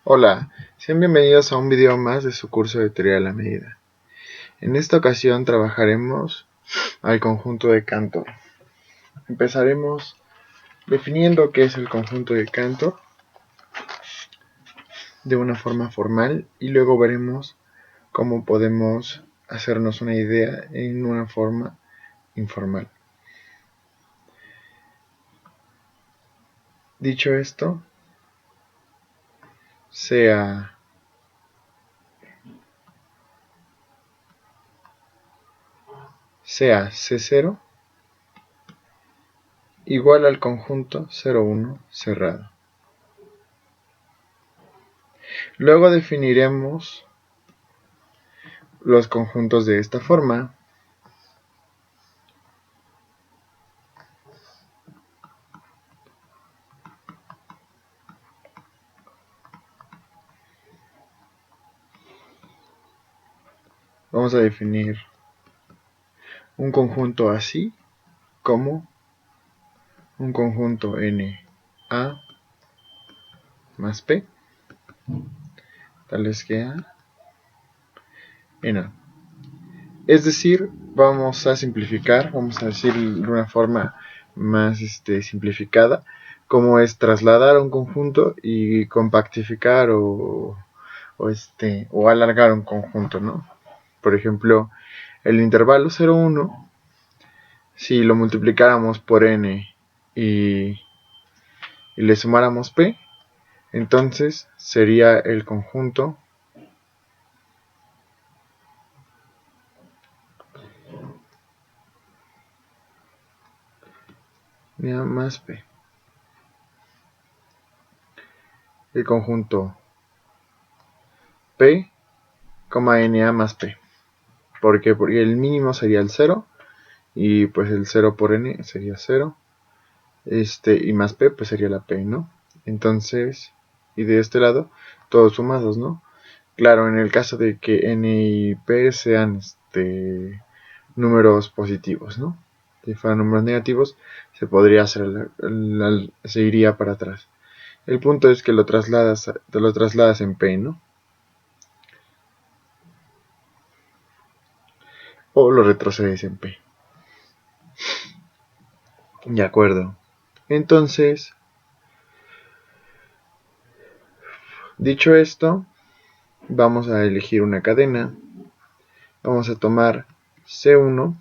Hola, sean bienvenidos a un video más de su curso de teoría de la medida. En esta ocasión trabajaremos al conjunto de Cantor. Empezaremos definiendo qué es el conjunto de Cantor de una forma formal y luego veremos cómo podemos hacernos una idea en una forma informal. Dicho esto, sea C0 igual al conjunto 0,1 cerrado. Luego definiremos los conjuntos de esta forma. Vamos a definir un conjunto así como un conjunto NA más P, tal vez que A en A. Es decir, vamos a simplificar, vamos a decir de una forma más simplificada, cómo es trasladar un conjunto y compactificar o alargar un conjunto, ¿no? Por ejemplo, el intervalo 0,1, si lo multiplicáramos por n y le sumáramos p, entonces sería el conjunto NA más p. El conjunto p, NA más p. ¿Por qué? Porque el mínimo sería el 0 y pues el 0 por n sería 0. Y más p pues sería la p, ¿no? Entonces, y de este lado, todos sumados, ¿no? Claro, en el caso de que n y p sean números positivos, ¿no? Si fueran números negativos, se podría hacer, se iría para atrás. El punto es que te lo trasladas en p, ¿no? O lo retrocedes en p. De acuerdo. Entonces, dicho esto, vamos a elegir una cadena. Vamos a tomar C1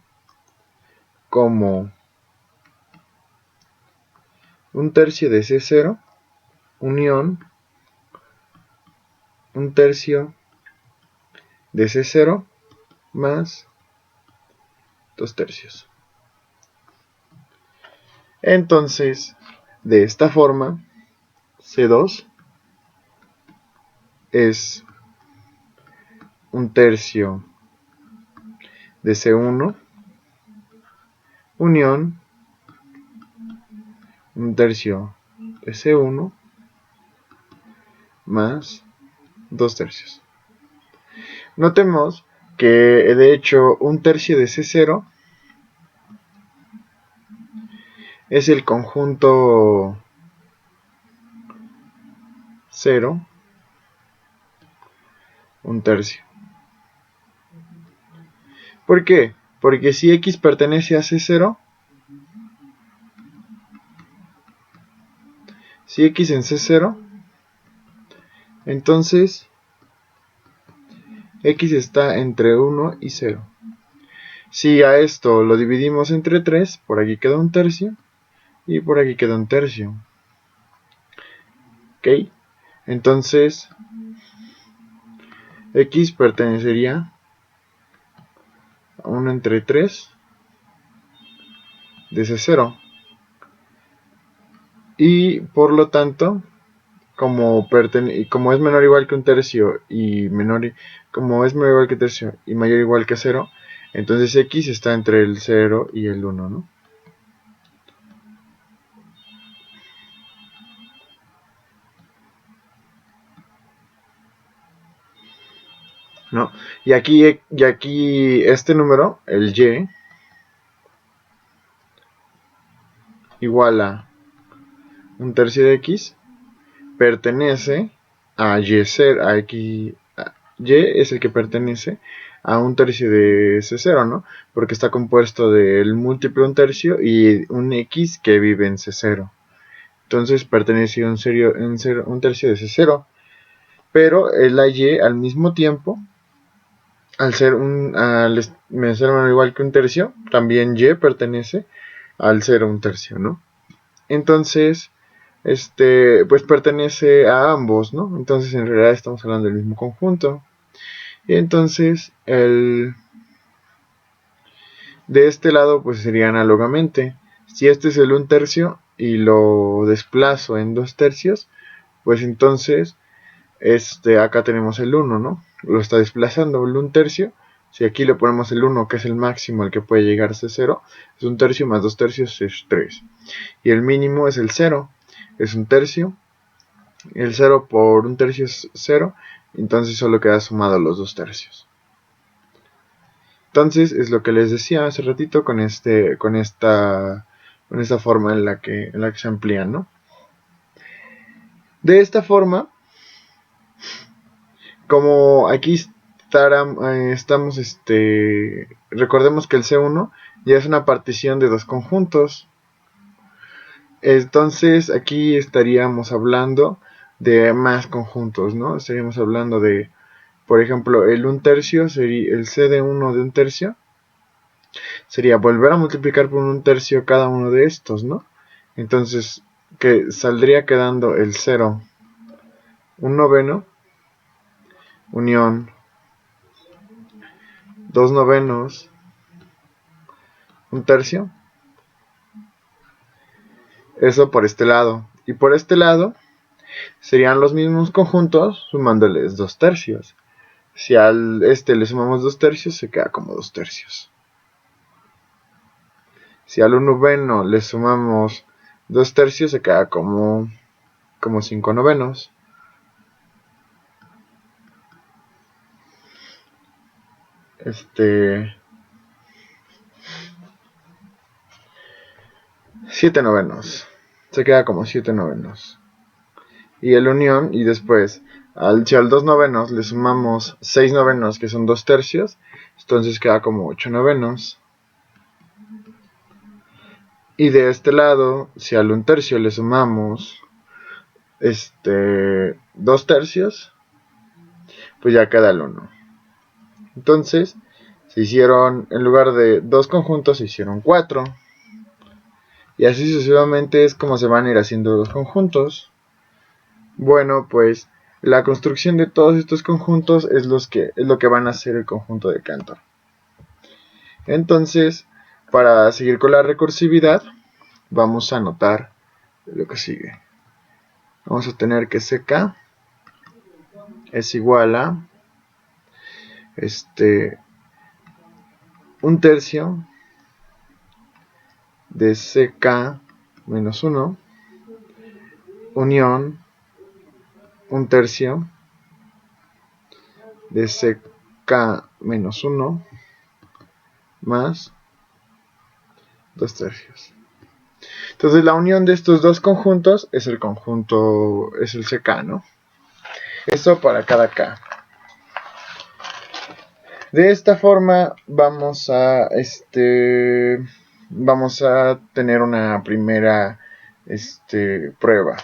como un tercio de C0 unión un tercio de C0 más 2 tercios. Entonces, de esta forma, C2 es un tercio de C1 unión un tercio de C1 más 2 tercios. Notemos que de hecho un tercio de C0 es el conjunto 0, un tercio. ¿Por qué? Porque si X pertenece a C0, si X en C0, entonces X está entre 1 y 0. Si a esto lo dividimos entre 3, por aquí queda un tercio y por aquí queda un tercio. ¿Ok? Entonces, X pertenecería a 1 entre 3 de C0. Y por lo tanto, como es menor o igual que un tercio como es menor o igual que tercio y mayor o igual que 0, entonces X está entre el 0 y el 1, ¿no? ¿No? Y aquí este número, el Y, igual a un tercio de X, pertenece a Y0, a X, Y es el que pertenece a un tercio de C0, ¿no? Porque está compuesto del múltiplo de un tercio y un X que vive en C0. Entonces pertenece a un tercio de C0. Pero la Y al mismo tiempo, al ser menor o igual que un tercio, también Y pertenece al ser un tercio, ¿no? Entonces, pues pertenece a ambos, ¿no? Entonces en realidad estamos hablando del mismo conjunto. Y entonces de este lado pues sería análogamente. Si este es el 1/3 y lo desplazo en 2/3, pues entonces acá tenemos el 1, ¿no? Lo está desplazando el 1/3. Si aquí le ponemos el 1, que es el máximo al que puede llegar a ser 0, es 1/3 más 2/3 es 3. Y el mínimo es el 0, es 1/3. El 0 por 1/3 es 0, entonces solo queda sumado los 2/3. Entonces es lo que les decía hace ratito con esta forma en la que se amplían, ¿no? De esta forma, como aquí estamos, recordemos que el C1 ya es una partición de dos conjuntos. Entonces aquí estaríamos hablando de más conjuntos, ¿no? Estaríamos hablando de, por ejemplo, el 1/3 sería el C de 1 de 1/3. Sería volver a multiplicar por 1/3 cada uno de estos, ¿no? Entonces, que saldría quedando el 0, 1/9, unión 2/9, 1/3. Eso por este lado. Y por este lado serían los mismos conjuntos sumándoles 2/3. Si al le sumamos 2/3, se queda como 2/3. Si al 1/9 le sumamos 2/3, se queda como 5/9. 7/9. Se queda como 7/9. Y el unión, y después, si al 2/9 le sumamos 6/9, que son 2/3, entonces queda como 8/9. Y de este lado, si al 1/3 le sumamos 2/3, pues ya queda el 1. Entonces, se hicieron, en lugar de dos conjuntos, se hicieron 4. Y así sucesivamente es como se van a ir haciendo los conjuntos. Bueno, pues la construcción de todos estos conjuntos es lo que van a hacer el conjunto de Cantor. Entonces, para seguir con la recursividad, vamos a anotar lo que sigue. Vamos a tener que CK es igual a 1/3 de CK menos 1 unión 1/3 de CK menos 1 más 2/3. Entonces la unión de estos dos conjuntos es el CK, ¿no? Eso para cada K. De esta forma vamos a tener una primera prueba.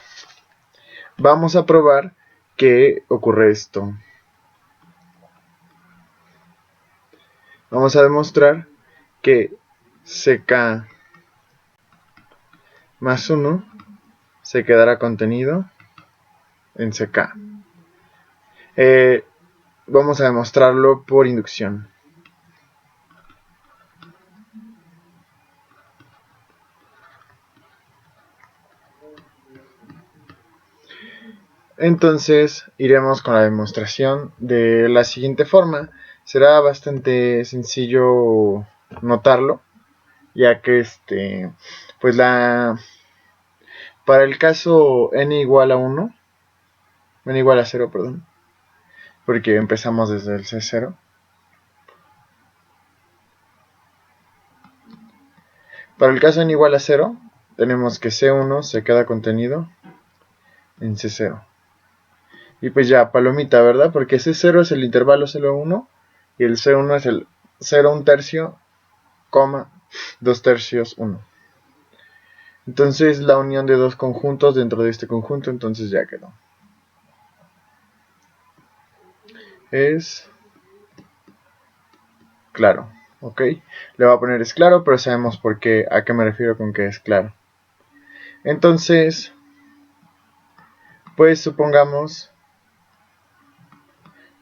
Vamos a probar que ocurre esto. Vamos a demostrar que CK más 1 se quedará contenido en CK. Vamos a demostrarlo por inducción. Entonces iremos con la demostración de la siguiente forma. Será bastante sencillo notarlo, ya que pues para el caso n igual a 1, n igual a 0, perdón, porque empezamos desde el C0. Para el caso n igual a 0, tenemos que C1 se queda contenido en C0. Y pues ya, palomita, ¿verdad? Porque ese 0 es el intervalo 0, 1. Y el 0, 1 es el 0, 1 tercio, coma, 2 tercios, 1. Entonces la unión de dos conjuntos dentro de este conjunto, entonces ya quedó. Es claro, ¿ok? Le voy a poner es claro, pero sabemos por qué, a qué me refiero con que es claro. Entonces, pues supongamos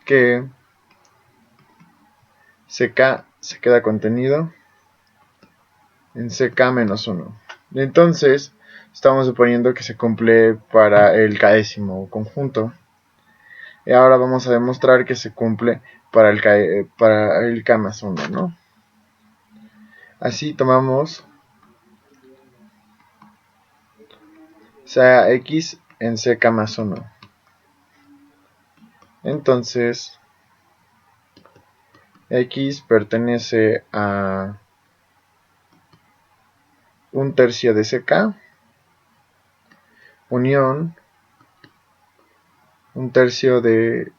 que CK se queda contenido en CK menos 1. Entonces, estamos suponiendo que se cumple para el kdécimo conjunto. Y ahora vamos a demostrar que se cumple para el K más 1, ¿no? Así tomamos, o sea, X en CK más 1. Entonces, X pertenece a 1/3 de CK, unión 1/3 de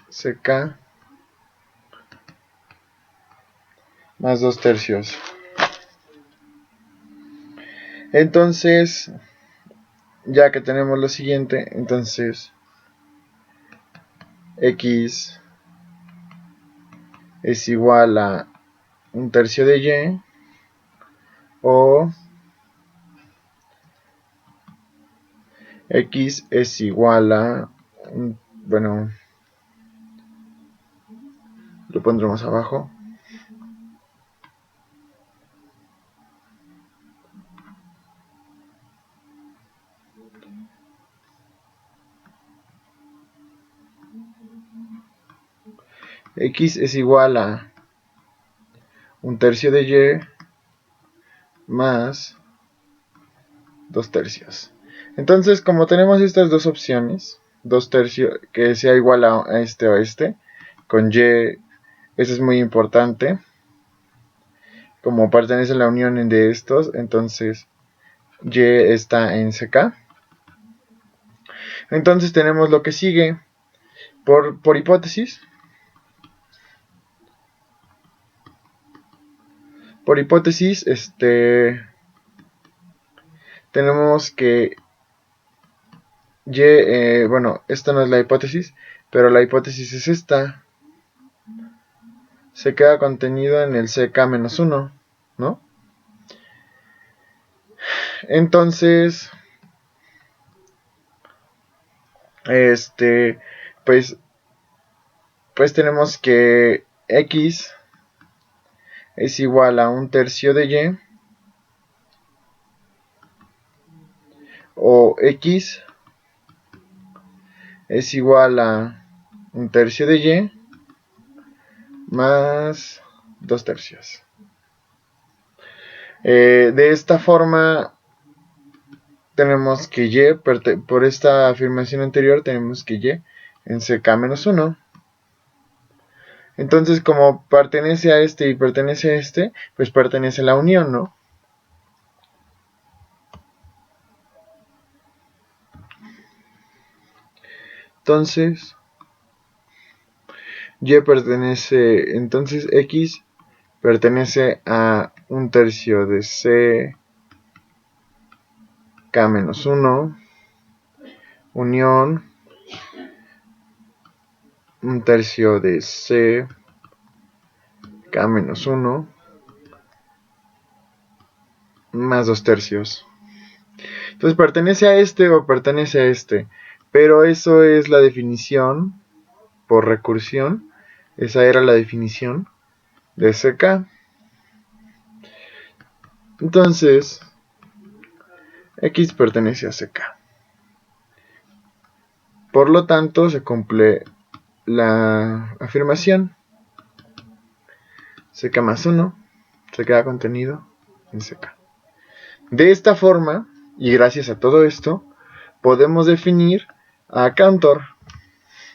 CK más 2/3. Entonces, ya que tenemos lo siguiente, entonces X es igual a 1/3 de Y, o X es igual a, bueno, lo pondremos abajo. X es igual a 1/3 de Y más 2/3. Entonces, como tenemos estas dos opciones, 2/3 que sea igual a este o este, con Y, eso es muy importante. Como pertenece a la unión de estos, entonces Y está en CK. Entonces tenemos lo que sigue. Por hipótesis. Por hipótesis, tenemos que Y, bueno, esta no es la hipótesis, pero la hipótesis es esta. Se queda contenido en el CK-1, ¿no? Entonces, pues, pues tenemos que X es igual a 1/3 de Y, o X es igual a 1/3 de Y más 2/3. De esta forma tenemos que Y, por esta afirmación anterior, tenemos que Y en CK-1. Entonces, como pertenece a este y pertenece a este, pues pertenece a la unión, ¿no? Entonces, Y pertenece, entonces X pertenece a 1/3 de CK-1, unión 1/3 de CK-1 más 2/3. Entonces pertenece a este o pertenece a este, pero eso es la definición por recursión. Esa era la definición de CK. Entonces, X pertenece a CK. Por lo tanto, se cumple la afirmación. CK más 1 se queda contenido en CK. De esta forma, y gracias a todo esto, podemos definir a Cantor,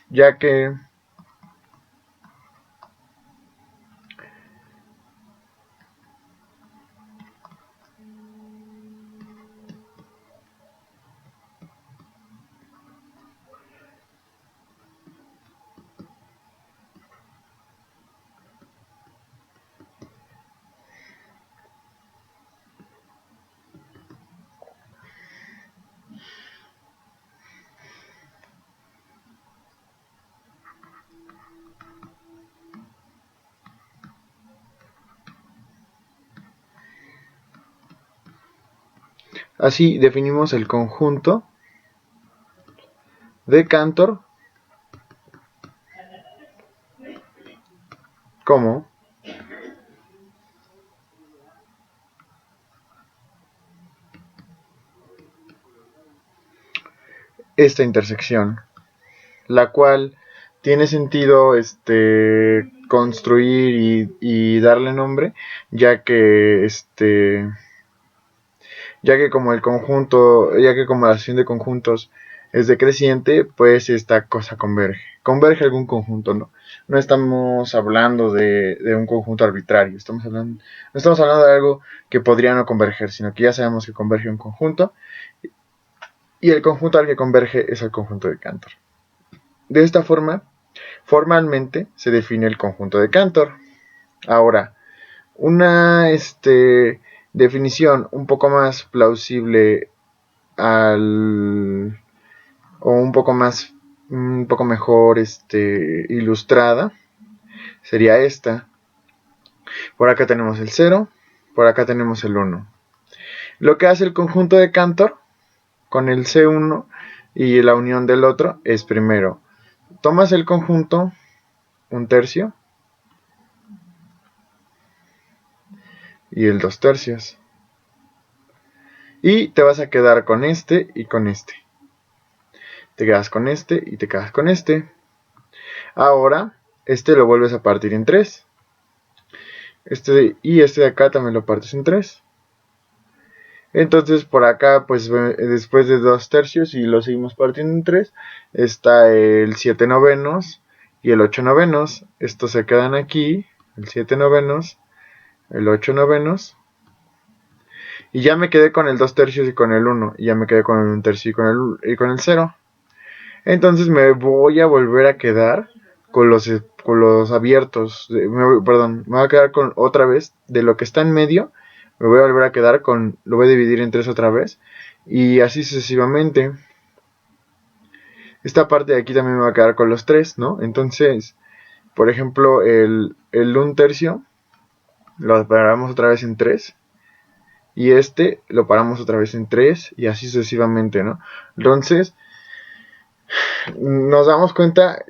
ya que Así definimos el conjunto de Cantor como esta intersección, la cual tiene sentido construir y darle nombre, ya que como el conjunto, ya que como la asociación de conjuntos es decreciente, pues esta cosa converge algún conjunto, ¿no? No estamos hablando de un conjunto arbitrario, no estamos hablando de algo que podría no converger, sino que ya sabemos que converge un conjunto, y el conjunto al que converge es el conjunto de Cantor. De esta forma, formalmente se define el conjunto de Cantor. Ahora, una definición un poco más plausible o un poco mejor ilustrada sería esta. Por acá tenemos el 0, por acá tenemos el 1. Lo que hace el conjunto de Cantor con el C1 y la unión del otro es primero, tomas el conjunto, un tercio, y el 2 tercios. Y te vas a quedar con este y con este. Te quedas con este y te quedas con este. Ahora, lo vuelves a partir en 3. Y este de acá también lo partes en 3. Entonces por acá, pues después de 2 tercios y lo seguimos partiendo en 3, está el 7 novenos y el 8 novenos. Estos se quedan aquí, el 7 novenos, el 8 novenos. Y ya me quedé con el 2 tercios y con el 1. Y ya me quedé con el 1 tercio y con el 0. Entonces me voy a volver a quedar con los abiertos. Me voy a quedar con otra vez de lo que está en medio. Me voy a volver a quedar con, lo voy a dividir en 3 otra vez. Y así sucesivamente. Esta parte de aquí también me va a quedar con los 3, ¿no? Entonces, por ejemplo, el 1 tercio lo separamos otra vez en 3. Y lo paramos otra vez en 3. Y así sucesivamente, ¿no? Entonces, nos damos cuenta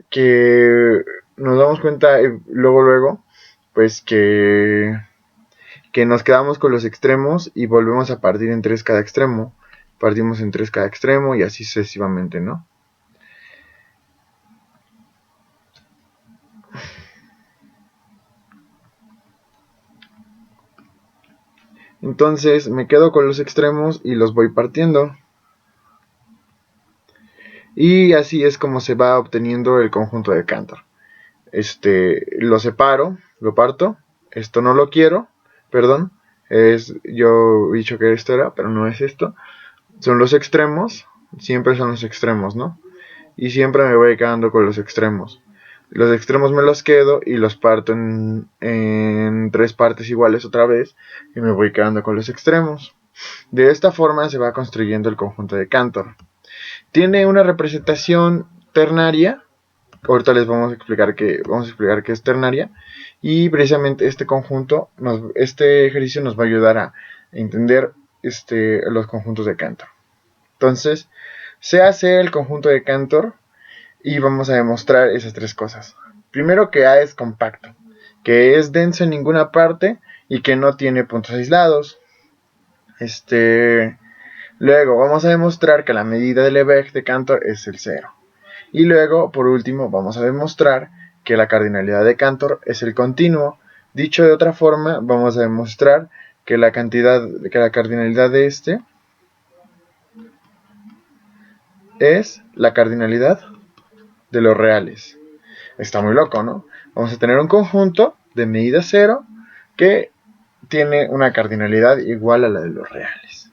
luego, pues que nos quedamos con los extremos y volvemos a partir en 3 cada extremo. Partimos en 3 cada extremo y así sucesivamente, ¿no? Entonces me quedo con los extremos y los voy partiendo. Y así es como se va obteniendo el conjunto de Cantor. Lo separo, lo parto. Esto no lo quiero, perdón. Yo he dicho que esto era, pero no es esto. Son los extremos, siempre son los extremos, ¿no? Y siempre me voy quedando con los extremos. Los extremos me los quedo y los parto en 3 partes iguales otra vez y me voy quedando con los extremos. De esta forma se va construyendo el conjunto de Cantor. Tiene una representación ternaria. Ahorita les vamos a explicar qué es ternaria. Y precisamente este ejercicio nos va a ayudar a entender los conjuntos de Cantor. Entonces, se hace el conjunto de Cantor y vamos a demostrar esas 3 cosas. Primero, que A es compacto, que es denso en ninguna parte y que no tiene puntos aislados. Luego vamos a demostrar que la medida del Lebesgue de Cantor es el 0. Y luego, por último, vamos a demostrar que la cardinalidad de Cantor es el continuo. Dicho de otra forma, vamos a demostrar que la cardinalidad de es la cardinalidad de los reales. Está muy loco, ¿no? Vamos a tener un conjunto de medida 0 que tiene una cardinalidad igual a la de los reales.